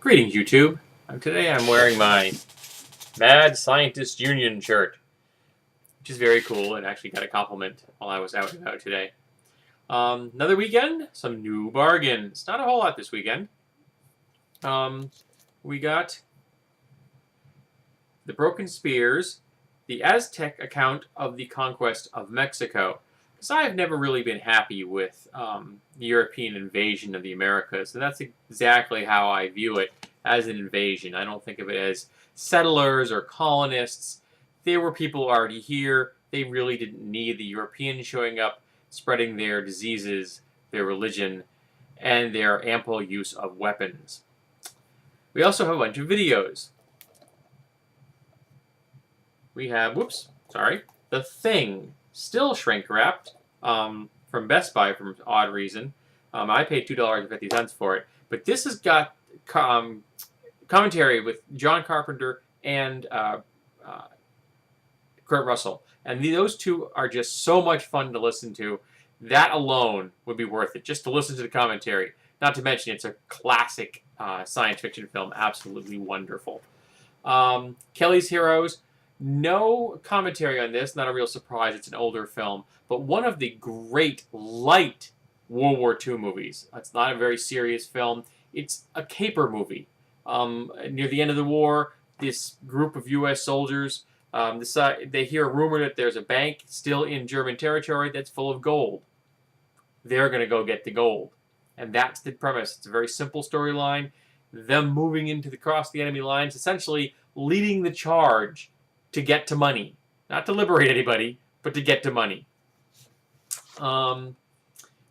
Greetings, YouTube. Today I'm wearing my Mad Scientist Union shirt, which is very cool and actually got a compliment while I was out and about today. Another weekend, some new bargains. Not a whole lot this weekend. We got the Broken Spears, the Aztec account of the conquest of Mexico. Because I've never really been happy with the European invasion of the Americas, and that's exactly how I view it, as an invasion. I don't think of it as settlers or colonists. There were people already here. They really didn't need the Europeans showing up, spreading their diseases, their religion, and their ample use of weapons. We also have a bunch of videos. We have, The Thing, still shrink-wrapped, from Best Buy for odd reason. I paid $2.50 for it. But this has got commentary with John Carpenter and Kurt Russell. And those two are just so much fun to listen to. That alone would be worth it, just to listen to the commentary. Not to mention, it's a classic science fiction film. Absolutely wonderful. Kelly's Heroes. No commentary on this. Not a real surprise. It's an older film. But one of the great, light World War II movies. It's not a very serious film. It's a caper movie. Near the end of the war, this group of U.S. soldiers decide, they hear a rumor that there's a bank still in German territory that's full of gold. They're going to go get the gold. And that's the premise. It's a very simple storyline. Them moving across the enemy lines, essentially leading the charge to get to money. Not to liberate anybody, but to get to money.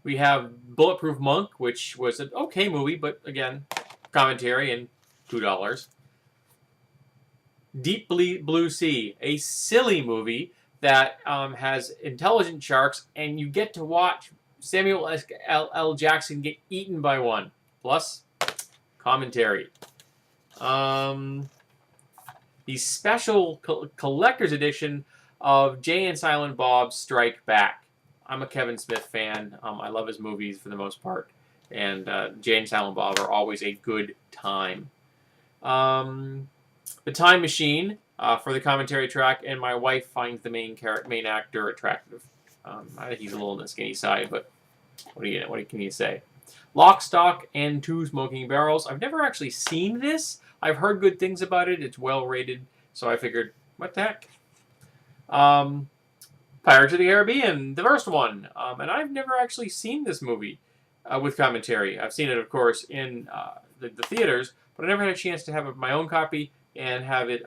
We have Bulletproof Monk, which was an okay movie, but again, commentary and $2. Deep Blue Sea, a silly movie that has intelligent sharks, and you get to watch Samuel L. Jackson get eaten by one. Plus, commentary. The special collector's edition of Jay and Silent Bob Strike Back. I'm a Kevin Smith fan. I love his movies for the most part. And Jay and Silent Bob are always a good time. The Time Machine for the commentary track, and my wife finds the main actor attractive. I think he's a little on the skinny side, but what can you say? Lock, Stock, and Two Smoking Barrels. I've never actually seen this. I've heard good things about it. It's well rated, so I figured, what the heck? Pirates of the Caribbean, the first one. And I've never actually seen this movie with commentary. I've seen it, of course, in the theaters, but I never had a chance to have my own copy and have it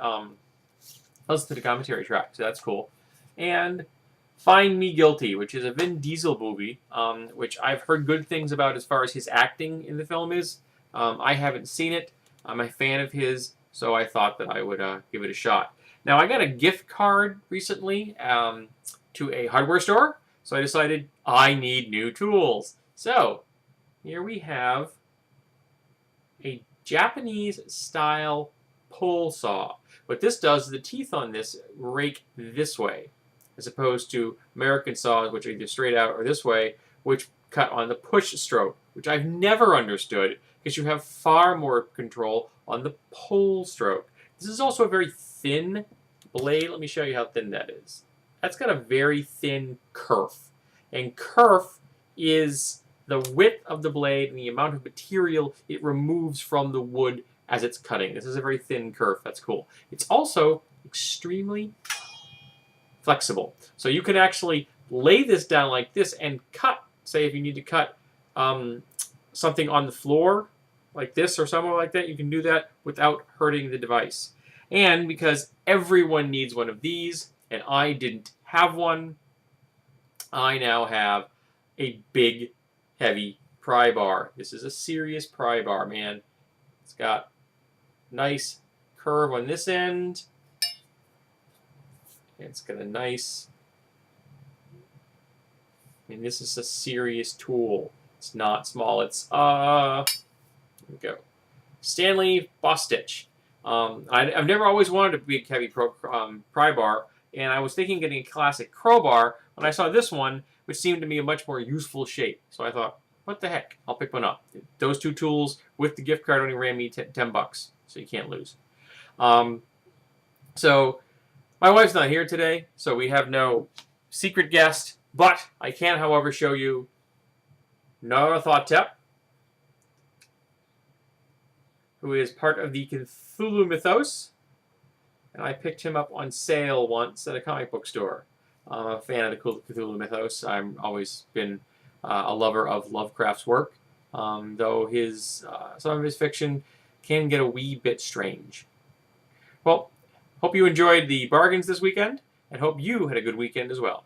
listen to the commentary track, so that's cool. And Find Me Guilty, which is a Vin Diesel movie, which I've heard good things about as far as his acting in the film is. I haven't seen it. I'm a fan of his, so I thought that I would give it a shot. Now, I got a gift card recently to a hardware store, so I decided I need new tools. So, here we have a Japanese-style pull saw. What this does is the teeth on this rake this way, as opposed to American saws, which are either straight out or this way, which cut on the push stroke, which I've never understood, because you have far more control on the pull stroke. This is also a very thin blade. Let me show you how thin that is. That's got a very thin kerf. And kerf is the width of the blade and the amount of material it removes from the wood as it's cutting. This is a very thin kerf. That's cool. It's also extremely flexible. So you can actually lay this down like this and cut, say if you need to cut something on the floor like this or somewhere like that, you can do that without hurting the device. And because everyone needs one of these, and I didn't have one, I now have a big, heavy pry bar. This is a serious pry bar, man. It's got nice curve on this end. It's got a nice, this is a serious tool. It's not small. It's, here we go. Stanley Bostitch. I've never always wanted a big, heavy pry bar, and I was getting a classic crowbar when I saw this one, which seemed to me a much more useful shape. So I thought, what the heck? I'll pick one up. Those two tools with the gift card only ran me $10, so you can't lose. So my wife's not here today, so we have no secret guest, but I can, however, show you Nyarlathotep, who is part of the Cthulhu mythos, and I picked him up on sale once at a comic book store. I'm a fan of the Cthulhu mythos. I've always been a lover of Lovecraft's work, though some of his fiction can get a wee bit strange. Well, hope you enjoyed the bargains this weekend, and hope you had a good weekend as well.